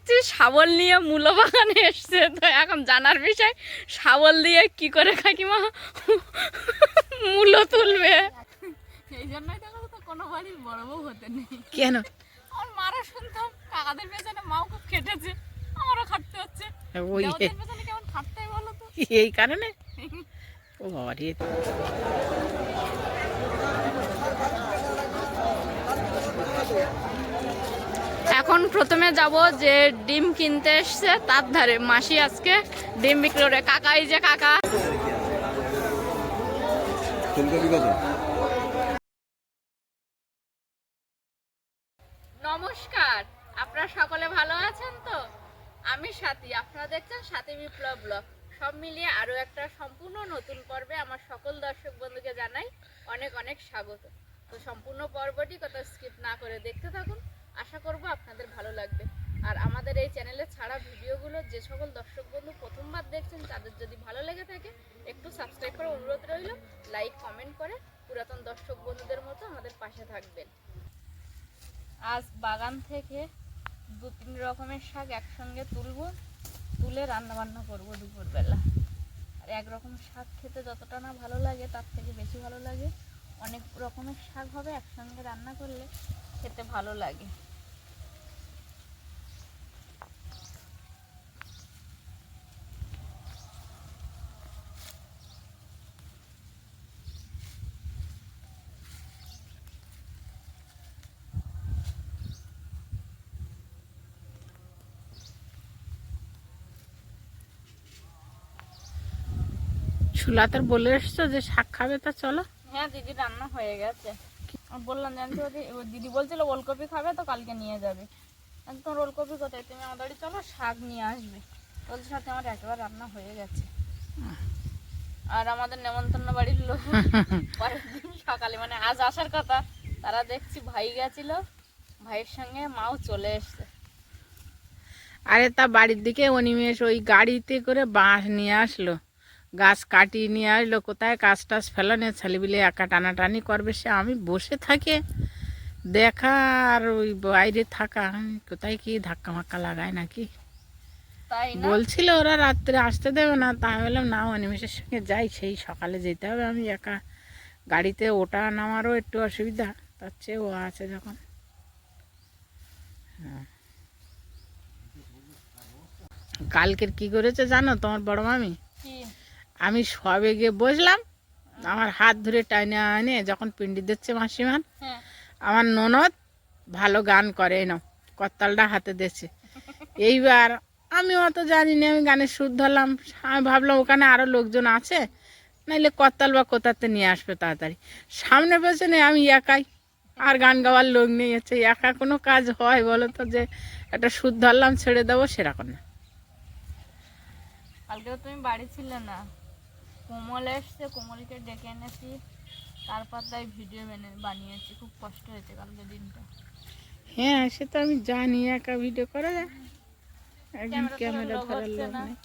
দেখছি শাবল নিয়ে মূলো বাগানে এসছে। তো এখন জানার বিষয় শাবল দিয়ে কি করে কাকিমা মূলো তুলবে। এই জন্যই দেখো তো কোনো বাড়ির বড় বউ হতে নেই। কেন? আমার মারা শুনতাম কাকাদের পেছনে মাও খুব খেটেছে, আমারও খাটতে হচ্ছে। ওই পেছনে কেমন খাটতে হয় বলো তো? এই কারণে। ও বাবা রে। এখন প্রথমে যাব যে ডিম কিনতে এসছে তার ধারে মাসি আজকে ডিম বিক্রি করে। কাকা, এই যে কাকা। নমস্কার, আপনারা সকলে ভালো আছেন তো? আমি সাথী, আপনারা দেখছেন সাথী বিপ্লব ব্লগ। সব মিলিয়ে আরো একটা সম্পূর্ণ নতুন পর্বে আমার সকল দর্শক বন্ধুকে জানাই অনেক অনেক স্বাগত। তো সম্পূর্ণ পর্বটি কথা স্কিপ না করে দেখতে থাকুন, আশা করব আপনাদের ভালো লাগবে। আর আমাদের এই চ্যানেলে ছাড়া ভিডিওগুলো যে সকল দর্শক বন্ধু প্রথমবার দেখছেন তাদের যদি ভালো লেগে থাকে একটু সাবস্ক্রাইব করে অনুরোধ রইল, লাইক কমেন্ট করে পুরাতন দর্শক বন্ধুদের মতো আমাদের পাশে থাকবেন। আজ বাগান থেকে 2-3 রকমের শাক একসঙ্গে তুলে রান্না বান্না করবো দুপুরবেলা। আর এক রকম শাক খেতে যতটা না ভালো লাগে তার থেকে বেশি ভালো লাগে অনেক রকমের শাক হবে একসঙ্গে রান্না করলে খেতে ভালো লাগে। সুলাতার বলে এসছো যে শাক খাবে, তা চলো। হ্যাঁ দিদি, রান্না হয়ে গেছে। বললাম জানতো দিদি বলছিল ওলকপি খাবে তো কালকে নিয়ে যাবে। একদম ওলকপি কোথায়, তুমি আমার বাড়ি চলো শাক নিয়ে আসবে। বলছে সাথে আমার একবার রান্না হয়ে গেছে। আর আমাদের নেমন্তন্ন বাড়ির লোক পরের দিন সকালে মানে আজ আসার কথা, তারা দেখছি ভাই গেছিল, ভাইয়ের সঙ্গে মাও চলে এসছে। আরে তা বাড়ির দিকে অনিমেষ ওই গাড়িতে করে বাঁশ নিয়ে আসলো, গাছ কাটিয়ে নিয়ে আসলো। কোথায় কাজ টাছ ফেলানো, ছেলেবিলে একা টানাটানি করবে, সে আমি বসে থাকে দেখা আর ওই বাইরে থাকা, কোথায় কি ধাক্কা মাক্কা লাগায় নাকি। তাই না? বলছিল ওরা রাত্রে আসতে দেবে না, তা আমি বললাম না, অনিমেষের সঙ্গে যাই, সেই সকালে যেতে হবে। আমি একা গাড়িতে ওঠা নামারও একটু অসুবিধা, তার চেয়ে ও আছে যখন। হ্যাঁ, কালকের কি করেছে জানো তোমার বড় মামি? আমি সবে গিয়ে বসলাম, আমার হাত ধরে টাইনে আনে যখন পিন্ডি দিচ্ছে মাসিমান, আমার ননদ ভালো গান করে না, করতালটা হাতে দিচ্ছে। এইবার আমি অত জানি না, আমি গানের সুর ধরলাম। আমি ভাবলাম ওখানে আরও লোকজন আছে, নাইলে করতাল বা কোথাতে নিয়ে আসবে তাড়াতাড়ি। সামনে পেছনে আমি একাই, আর গান গাওয়ার লোক নেই। হচ্ছে একা কোনো কাজ হয় বলো তো, যে একটা সুর ধরলাম ছেড়ে দেবো, সেরকম না। কালকে তুমি বাড়ি ছিলে না, কোমল এসছে, কোমলকে ডেকে এনেছি, তারপর তাই ভিডিও বানিয়েছি। খুব কষ্ট হয়েছে কালকে দিনটা। হ্যাঁ সে তো আমি জানি, একা ভিডিও করা যায়, একদম ক্যামেরা ধরার লোক নেই।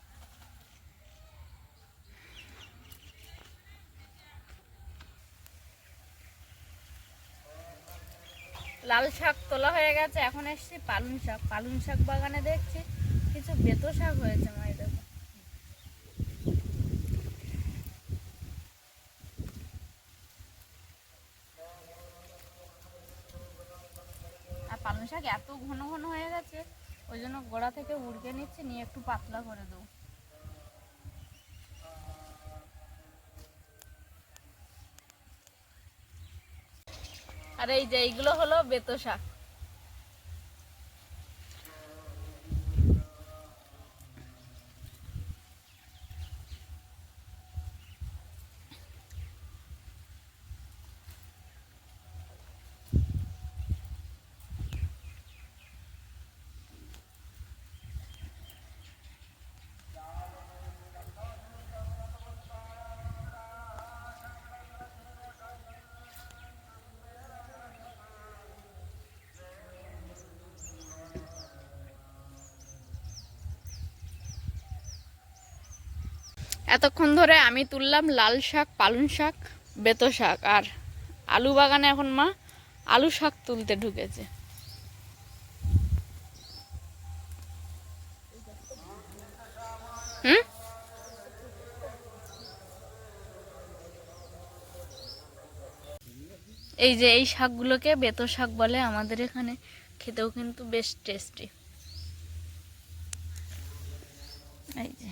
লাল শাক তোলা হয়ে গেছে, এখন এসছি পালং শাক। পালং শাক বাগানে দেখছি কিছু বেতো শাক হয়েছে, মাই দেখো। আর পালং শাক এত ঘন ঘন হয়ে গেছে, ওই জন্য গোড়া থেকে উড়কে নিচ্ছে, নিয়ে একটু পাতলা করে দেবো। আর এই যে এইগুলো হলো বেতো শাক। এতক্ষণ ধরে আমি তুললাম লাল শাক, পালং শাক, বেতো শাক, আর আলু বাগানে এখন মা আলু শাক তুলতে ঢুকেছে। এই যে এই শাকগুলোকে বেতো শাক বলে আমাদের এখানে, খেতেও কিন্তু বেশ টেস্টি। এই যে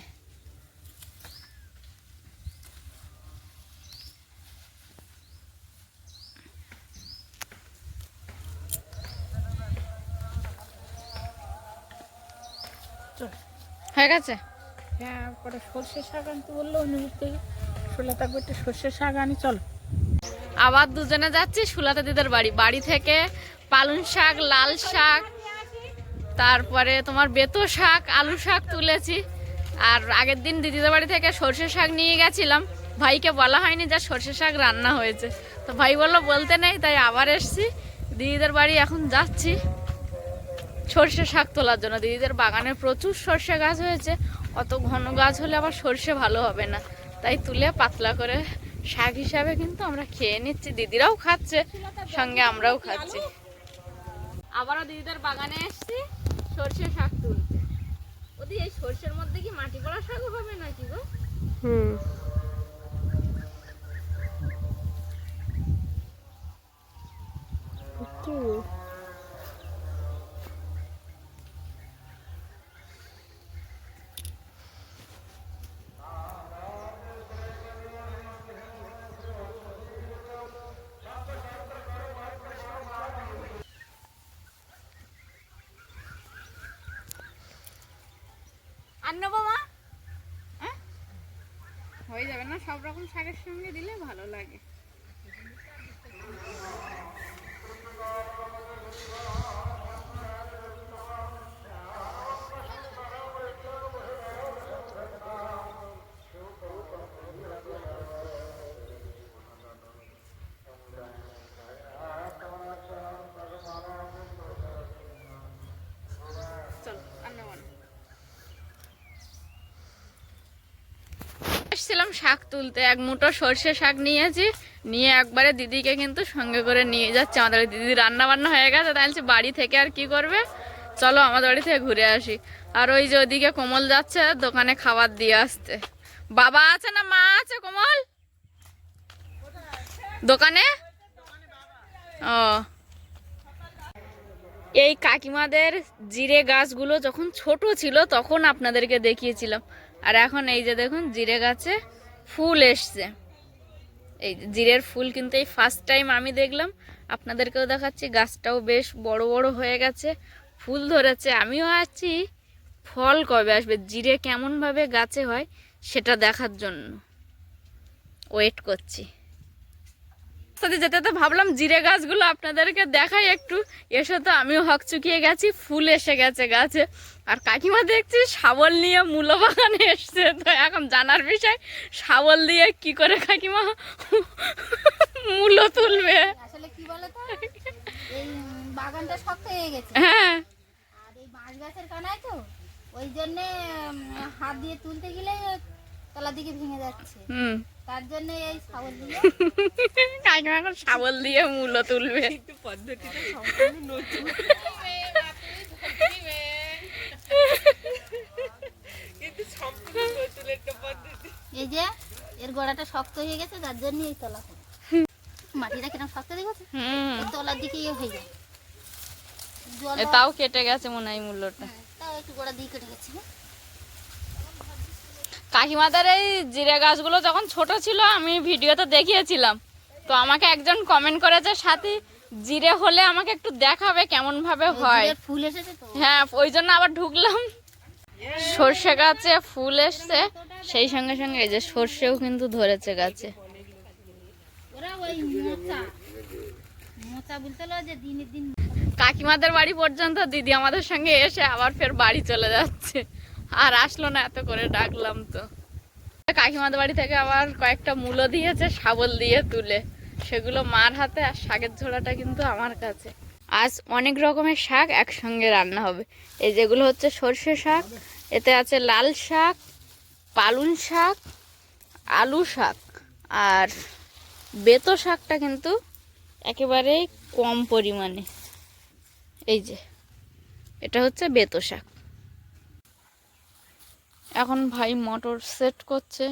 হয়ে গেছে। হ্যাঁ, কটা সর্ষে শাক আনতে বললো অনুভূত থেকে, শুলে থাকবে একটু সর্ষে শাক আনি, চলো। আবার দুজনে যাচ্ছি সুলাতা দিদির বাড়ি। বাড়ি থেকে পালং শাক, লাল শাক, তারপরে তোমার বেতো শাক, আলু শাক তুলেছি। আর আগের দিন দিদিদের বাড়ি থেকে সর্ষে শাক নিয়ে গেছিলাম, ভাইকে বলা হয়নি যে সর্ষে শাক রান্না হয়েছে, তো ভাই বললো বলতে নেই, তাই আবার এসছি দিদিদের বাড়ি। এখন যাচ্ছি সর্ষে শাক তোলার জন্য। দিদিদের বাগানে প্রচুর সর্ষে গাছ হয়েছে, অত ঘন গাছ হলে আবার সর্ষে ভালো হবে না, তাই তুলে পাতলা করে শাক হিসাবে কিন্তু আমরা খেয়ে নিচ্ছি। দিদিরাও খাচ্ছে, সঙ্গে আমরাও খাচ্ছি। আবারও দিদিদের বাগানে এসছি সর্ষে শাক তুলতে। ওদি এই সর্ষের মধ্যে কি মাটি করা শাক হবে নাকি গো? আর নেবো মা? হয়ে যাবে না, সব রকম শাকের সঙ্গে দিলে ভালো লাগে। চলো আর নেবো না। এসেছিলাম শাক তুলতে, এক মুঠো সর্ষে শাক নিয়েছি, নিয়ে একবারে দিদিকে কিন্তু সঙ্গে করে নিয়ে যাচ্ছে। আমাদের দিদি রান্না বান্না হয়ে গেছে, তাই বাড়ি থেকে আর কি করবে, চলো আমাদের বাড়ি থেকে ঘুরে আসি। আর ওই যে ওদিকে কোমল যাচ্ছে দোকানে খাবার দিয়ে আসতে। বাবা আছে না মা আছে কোমল দোকানে? ও, এই কাকিমাদের জিরে গাছগুলো যখন ছোট ছিল তখন আপনাদেরকে দেখিয়েছিলাম, আর এখন এই যে দেখুন জিরে গাছে ফুল এসছে। এই জিরের ফুল কিন্তু এই ফার্স্ট টাইম আমি দেখলাম, আপনাদেরকেও দেখাচ্ছি। গাছটাও বেশ বড় বড় হয়ে গেছে, ফুল ধরেছে। আমিও আছি ফল কবে আসবে, জিরে কেমনভাবে গাছে হয় সেটা দেখার জন্য ওয়েট করছি। সাথে যেতে তো ভাবলাম জিরে গাছগুলো আপনাদেরকে দেখাই একটু, এসে তো আমিও হকচুকিয়ে গেছি, ফুল এসে গেছে গাছে। আর কাকিমা দেখছি শাবল নিয়ে মূলো বাগানে এসছে, তো এখন জানার বিষয় শাবল দিয়ে কি করে কাকিমা মূলো তুলবে। আসলে কি বলো তো, এই বাগানটা শক্ত হয়ে গেছে, হ্যাঁ, আর এই বাঁশ গাছের কানায় তো ওই জন্যে হাত দিয়ে তুলতে গেলে তলার দিকে ভেঙে যাচ্ছে, তার জন্য এই শাবল দিয়ে কাকিমা এখন শাবল দিয়ে মূলো তুলবে। পদ্ধতিটা সম্পূর্ণ নতুন, কিন্তু সম্পূর্ণ নতুন একটা পদ্ধতি। এই যে এর গোড়াটা শক্ত হয়ে গেছে, যার জন্য এই তলা করে মাটিটা কিরকম শক্ত দেখেছো, এই তলার দিকে ইয়ে হয়ে যায় জল। তাও কেটে গেছে মনে হয় মূল্যটা, তাও একটু গোড়া দিয়ে কেটে গেছে। কাকিমাদের এই জিরে গাছগুলো যখন ছোট ছিল আমি ভিডিওতে দেখিয়েছিলাম, তো আমাকে একজন কমেন্ট করেছে সাথী জিরে হলে আমাকে একটু দেখাবে কেমন ভাবে হয়। জিরের ফুল এসেছে তো, হ্যাঁ, ওই জন্য আবার ঢুকলাম। সর্ষে গাছে ফুল এসছে, সেই সঙ্গে সঙ্গে এই যে সর্ষেও কিন্তু ধরেছে গাছে। ওরা ওই মোচা মোচা বলতে হলো যে দিনের দিন। কাকিমাদের বাড়ি পর্যন্ত দিদি আমাদের সঙ্গে এসে আবার ফের বাড়ি চলে যাচ্ছে, আর আসলো না, এত করে ডাকলাম তো। কাকিমাদের বাড়ি থেকে আবার কয়েকটা মূলো দিয়েছে শাবল দিয়ে তুলে, সেগুলো মার হাতে, আর শাকের ঝোড়াটা কিন্তু আমার কাছে। আজ অনেক রকমের শাক একসঙ্গে রান্না হবে। এই যেগুলো হচ্ছে সর্ষে শাক, এতে আছে লাল শাক, পালং শাক, আলু শাক, আর বেতো শাকটা কিন্তু একেবারেই কম পরিমাণে। এই যে এটা হচ্ছে বেতো শাক। এখন ভাই মোটর সেট করছে,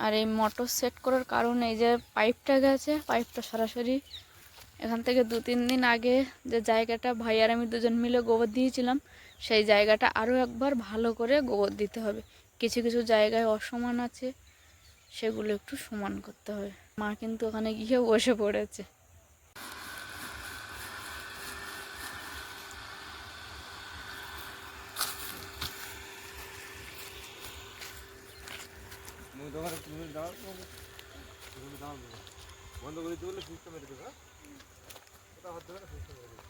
আর এই মোটর সেট করার কারণে এই যে পাইপটা গেছে, পাইপটা সরাসরি এখান থেকে 2-3 দিন আগে যে জায়গাটা ভাই আর আমি দুজন মিলে গোবর দিয়েছিলাম, সেই জায়গাটা আরও একবার ভালো করে গোবর দিতে হবে। কিছু কিছু জায়গায় অসমান আছে, সেগুলো একটু সমান করতে হবে। মা কিন্তু ওখানে গিয়ে বসে পড়েছে। বন্ধ করে দিলে সিস্টেম মেরে দেবে। ওটা হাত দেবে না, সিস্টেম মেরে দেবে।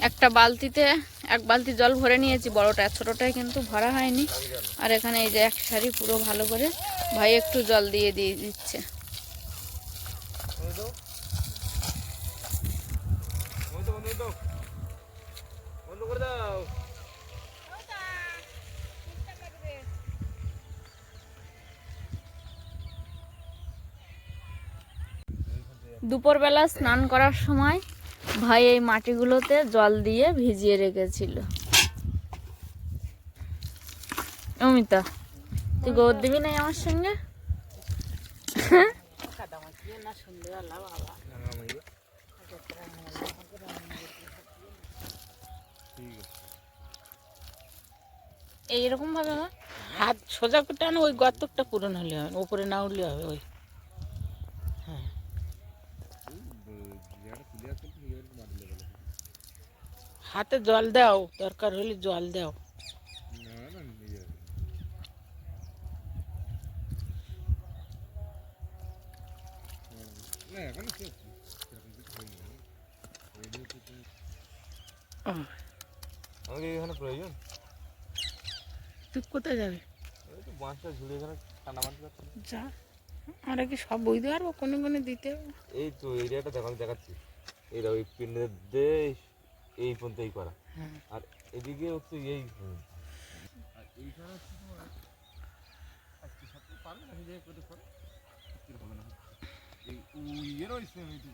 একটা বালতিতে 1 বালতি জল ভরে নিয়েছি, বড়টা, ছোটটায় কিন্তু ভরা হয়নি। আর এখানে এই যে এক সারি পুরো ভালো করে ভাই একটু জল দিয়ে দিচ্ছে। বন্ধ করে দাও। দুপুরবেলা স্নান করার সময় ভাই এই মাটিগুলোতে জল দিয়ে ভিজিয়ে রেখেছিল। অমিতা, তুই গোবর দিবি না আমার সঙ্গে? এইরকম ভাবে আমার হাত সোজা করে টানো, ওই গর্তটা পূরণ হলে হবে, ওপরে না উঠলে হবে। ওই হ্যাঁ, হাতে জল দাও, দরকার হলে জল দাও। আমাকে এখানে প্রয়োজন। তুই কোথায় যাবে? ওই তো বাঁশটা ঝুড়ে এখানে ঠান্ডা মারতে যাচ্ছে। যা, আমরা কি সব বুঝতে পারবো? কোনে কোনে দিতে হবে। এই তো এরিয়াটা দেখো, আমি দেখাচ্ছি। এই ওই পিন্ডের দে এই পর্যন্ত এই করা, আর এদিকে হচ্ছে এই আর এইখানে হচ্ছে তোমার আজকে সাথে পারবে না, সেই জায়গায় করে করো হবে না। এই ইয়ের ওই সেম এইটু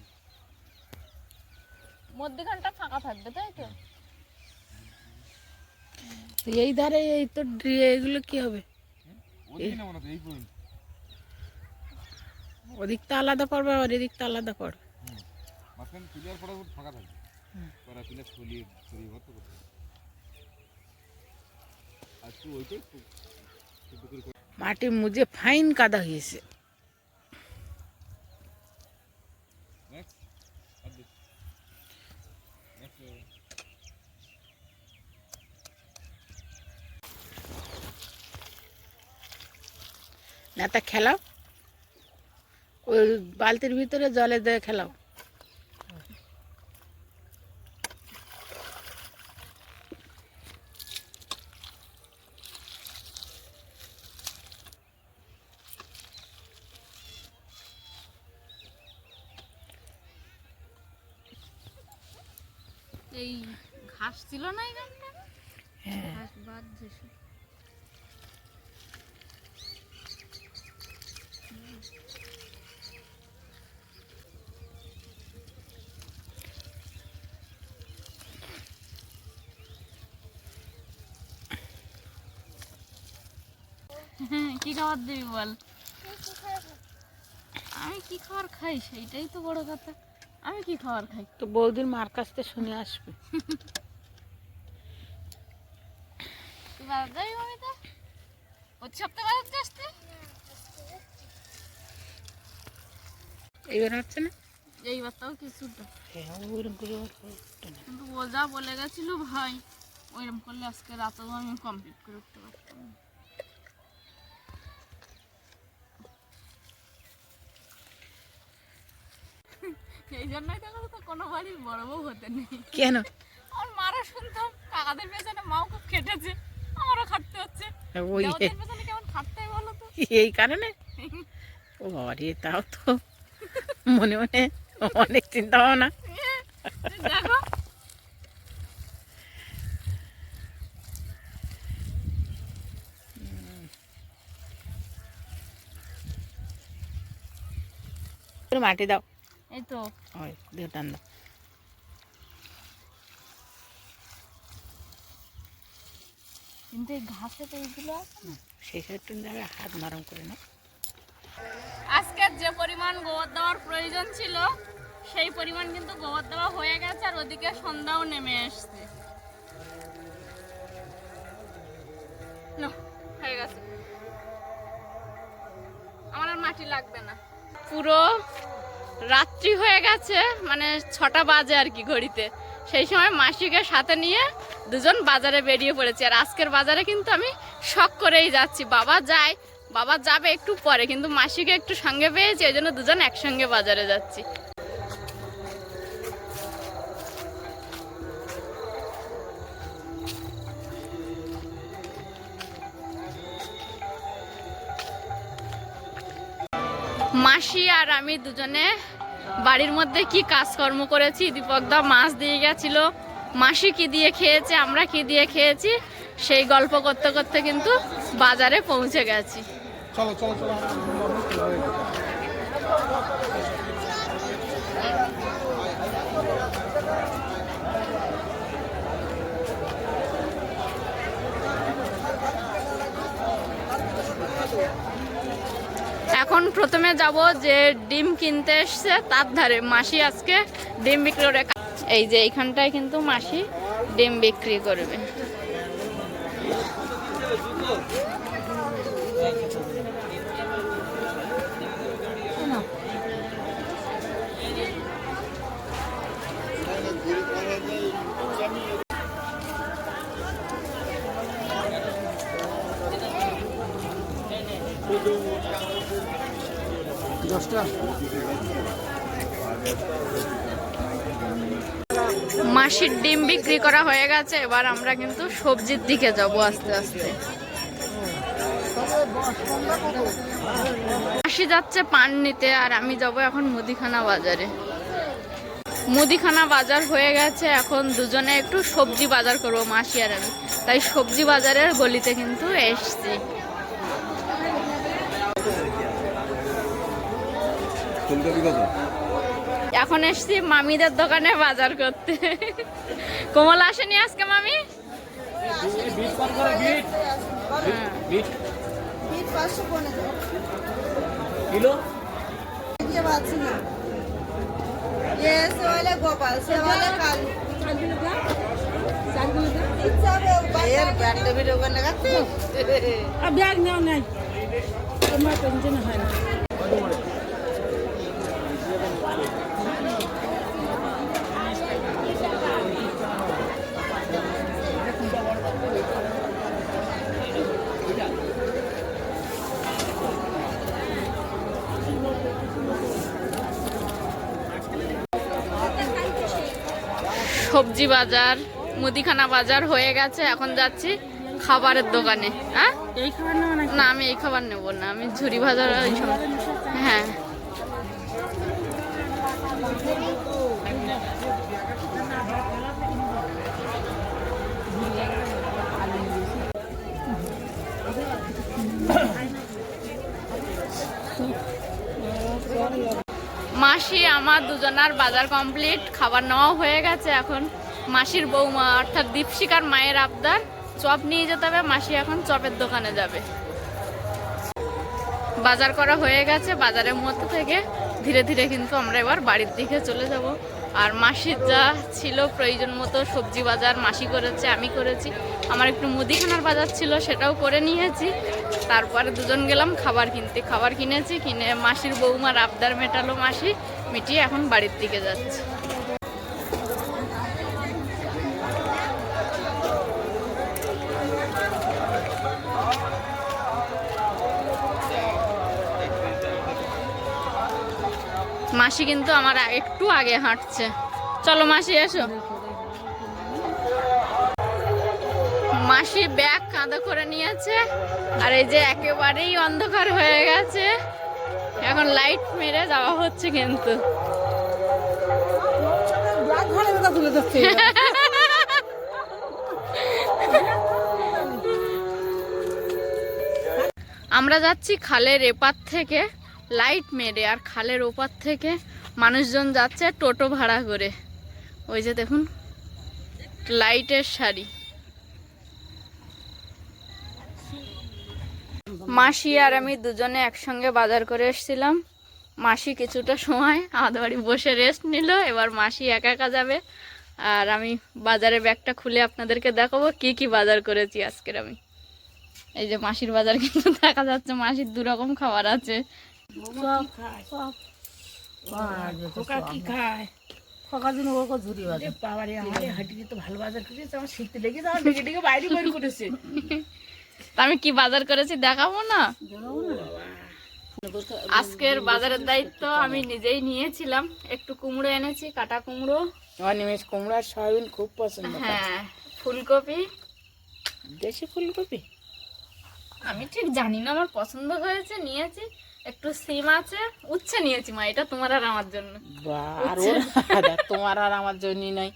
মধ্যখানটা ফাঁকা থাকবে, তাই তো? তো এই ধারে এই তো এগুলো কি হবে? ওদিকে না মনে হয় এই পর্যন্ত। ওদিকটা আলাদা পড়বে আর এদিকটা আলাদা পড়বে। মাঝখানে ক্লিয়ার করা ফাঁকা থাকবে, করা ক্লিয়ার ছড়িয়ে ছড়িয়ে ভর্ত করতে হবে। আর তুই ওইটাই মাটি মুজে ফাইন কাদা হয়েছে। না তা খেলাও, ওই বালতির ভিতরে জলে দিয়ে খেলাও। এই ঘাস ছিল না এখানটা, ঘাস বাদ যেসব। কি খাবার দিবি বল? আমি কি খাবার খাই সেইটাই তো বড় কথা। আমি কি খাবার খাই? তো বৌদির মার কাছ থেকে শুনে আসবে। তুই বাজার যাবি মমিতা? প্রতি সপ্তাহে বাজার যাস তুই? এইবার হচ্ছে না, এইবার তাও কিছুটা, ওইরকম করে কিন্তু ও যা বলে গেছিল ভাই, ওইরকম করলে আজকে রাতেও আমি কমপ্লিট করে উঠতে পারতাম না। এই জন্যই দেখো তো কোনো বাড়ির বড় বউ হতে নেই। কেন? আমার মারা শুনতাম কাকাদের পেছনে মাও খুব খেটেছে, আমারও খাটতে হচ্ছে। ওই দেওয়াদের পেছনে কেমন খাটতে হয় বলো তো? এই কারণে? ও বাবা রে, তাও তো মনে মনে অনেক চিন্তা ভাবনা। দেখো মাটি দাও, এই তো ওই দিয়ে টান দাও। কিন্তু এই ঘাসে তো এইগুলো আছে না। সেই সাইডটা যাবে, হাত নরম করে না। আজকে যে পরিমাণ গোবর দেওয়ার প্রয়োজন ছিল সেই পরিমাণ কিন্তু গোবর দেওয়া হয়ে গেছে, আর ওদিকে সন্ধ্যাও নেমে এসছে। নাও, হয়ে গেছে। আমার আর মাটি লাগবে না। পুরো রাত্রি হয়ে গেছে, মানে 6টা বাজে আর কি ঘড়িতে। সেই সময় মাসিকে সাথে নিয়ে দুজন বাজারে বেরিয়ে পড়েছি। আর আজকের বাজারে কিন্তু আমি শখ করেই যাচ্ছি। বাবা যাবে একটু পরে, কিন্তু মাসিকে একটু সঙ্গে পেয়েছি, ওই জন্য দুজন একসঙ্গে বাজারে যাচ্ছি। মাসি আর আমি দুজনে বাড়ির মধ্যে কি কাজকর্ম করেছি। দীপকদা মাছ দিয়ে গেছিল, মাসি কি দিয়ে খেয়েছে, আমরা কি দিয়ে খেয়েছি, সেই গল্প করতে করতে কিন্তু বাজারে পৌঁছে গেছি। চলো চলো চলো। এখন প্রথমে যাব যে ডিম কিনতে এসছে তার ধারে। মাসি আজকে ডিম বিক্রি করে, এই যে এইখানটায় কিন্তু মাসি ডিম বিক্রি করবে। মাসির ডিম বিক্রি করা হয়ে গেছে, এবার আমরা কিন্তু সবজির দিকে যাব আস্তে আস্তে। মাসি যাচ্ছে পান নিতে, আর আমি যাব এখন মুদিখানা বাজারে। মুদিখানা বাজার হয়ে গেছে, এখন দুজনে একটু সবজি বাজার করবো মাসি আর আমি। তাই সবজি বাজারের গলিতে কিন্তু এসছি। এখন এসছি মামিদের দোকানে বাজার করতে। কোমল আসেনি আজকে মামি? গোপাল সে বলে কালু ব্যাগ নেও নাই, তোমার টেনশন হয় না। সবজি বাজার, মুদিখানা বাজার হয়ে গেছে, এখন যাচ্ছি খাবারের দোকানে। হ্যাঁ, এই খাবার নেওয়া নাকি? না আমি এই খাবার নেবো না, আমি ঝুরি ভাজা ওই সব। হ্যাঁ, মাসি আমার দুজনার বাজার কমপ্লিট, খাবার নেওয়া হয়ে গেছে। এখন মাসির বৌমা অর্থাৎ দীপশিকার মায়ের আবদার চপ নিয়ে যেতে হবে, মাসি এখন চপের দোকানে যাবে। বাজার করা হয়ে গেছে, বাজারের মধ্যে থেকে ধীরে ধীরে কিন্তু আমরা এবার বাড়ির দিকে চলে যাব। আর মাসির যা ছিল প্রয়োজন মতো সবজি বাজার মাসি করেছে, আমি করেছি। আমার একটু মুদিখানার বাজার ছিল, সেটাও করে নিয়েছি। তারপরে দুজন গেলাম খাবার কিনতে, খাবার কিনেছি, কিনে মাসির বৌমার আবদার মেটালো মাসি, মিটিয়ে এখন বাড়ির দিকে যাচ্ছে। মাসি কিন্তু আমার একটু আগে হাঁটছে। চলো মাসি এসো। মাসি ব্যাগ কাঁধে করে নিয়েছে, আর এই যে একেবারেই অন্ধকার হয়ে গেছে, এখন লাইট মেরে যাওয়া হচ্ছে। কিন্তু আমরা যাচ্ছি খালের এপার থেকে লাইট মেরে, আর খালের ওপার থেকে মানুষজন যাচ্ছে টোটো ভাড়া করে। ওই যে দেখুন লাইটের সারি। মাসি আর আমি দুজনে একসঙ্গে বাজার করে এসেছিলাম। মাসি কিছুটা সময় আমাদের বাড়ি বসে রেস্ট নিল, এবার মাসি একা একা যাবে। আর আমি বাজারের ব্যাগটা খুলে আপনাদেরকে দেখাবো কি কি বাজার করেছি আজকের আমি। এই যে মাসির বাজার কিন্তু দেখা যাচ্ছে, মাসির 2 রকম খাবার আছে। খোকা কি খায়? খোকার জন্য ওকে ঝুরি বাজে। বাবারে আমার হাঁটিকে তো ভালো বাজার করেছে, আমার শীতে লেগেছে, আমার ডেকে ডেকে বাইরে বের করেছে। তা আমি কি বাজার করেছি দেখাবো না? আজকের বাজারের দায়িত্ব আমি নিজেই নিয়েছিলাম। একটু কুমড়ো এনেছি, কাটা কুমড়ো। আমার নিমেষ কুমড়ো আর সয়াবিন খুব পছন্দ। হ্যাঁ, ফুলকপি, দেশি ফুলকপি আমি ঠিক জানি না, আমার পছন্দ হয়েছে নিয়েছি। একটু সিম আছে, উচ্ছে নিয়েছি মা, এটা তোমার আর আমার জন্য। তোমার আর আমার জন্য নাই।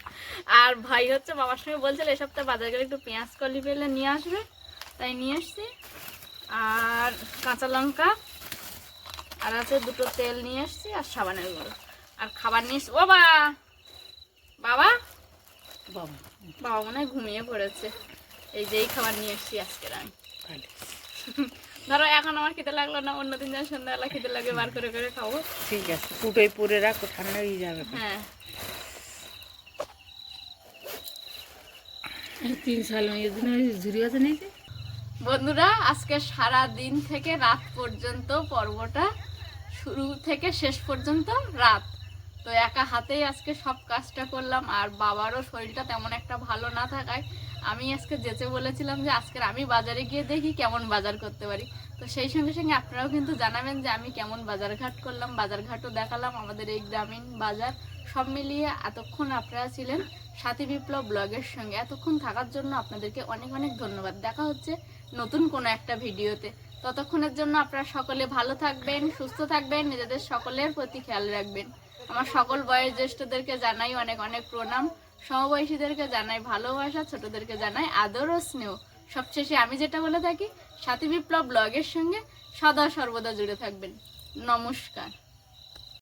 আর ভাই হচ্ছে বাবার সঙ্গে বলছিল এই সপ্তাহে বাজার করে একটু পেঁয়াজ কলি পেলে নিয়ে আসবে, তাই নিয়ে এসছি। আর কাঁচা লঙ্কা, আর আছে 2টো তেল নিয়ে এসছি, আর সাবানের গুঁড়ো, আর খাবার নিয়ে এসছি। ও বাবা বাবা মনে হয় ঘুমিয়ে পড়েছে। এই যে এই খাবার নিয়ে এসছি আজকের আমি। ধরো এখন আমার খেতে লাগলো না, অন্যদিন যেন সন্ধ্যাবেলা খেতে লাগে বার করে করে খাবো। ঠিক আছে, ফুটোই পরে রাখো, ঠান্ডা হয়ে যাবে। হ্যাঁ, 3 সাল ঝুরি আছে নাকি? বন্ধুরা আজকে সারা দিন থেকে রাত পর্যন্ত পর্বটা শুরু থেকে শেষ পর্যন্ত রাত, তো একা হাতেই আজকে সব কাজটা করলাম। আর বাবারও শরীরটা তেমন একটা ভালো না থাকায় আমি আজকে যেতে বলেছিলাম যে আজকের আমি বাজারে গিয়ে দেখি কেমন বাজার করতে পারি। তো সেই সঙ্গে সঙ্গে আপনারাও কিন্তু জানাবেন যে আমি কেমন বাজারঘাট করলাম, বাজারঘাটও দেখালাম আমাদের এই গ্রামীণ বাজার। সব মিলিয়ে এতক্ষণ আপনারা ছিলেন সাথী বিপ্লব ব্লগের সঙ্গে। এতক্ষণ থাকার জন্য আপনাদেরকে অনেক অনেক ধন্যবাদ। দেখা হচ্ছে নতুন কোনো একটা ভিডিওতে। ততক্ষণের জন্য আপনারা সকলে ভালো থাকবেন, সুস্থ থাকবেন, নিজেদের সকলের প্রতি খেয়াল রাখবেন। আমার সকল বয়োজ্যেষ্ঠদেরকে জানাই অনেক অনেক প্রণাম, সমবয়সীদেরকে জানাই ভালোবাসা, ছোটদেরকে জানাই আদর ও স্নেহ। সবশেষে আমি যেটা বলে থাকি, সাথী বিপ্লব ব্লগের সঙ্গে সদা সর্বদা জুড়ে থাকবেন। নমস্কার।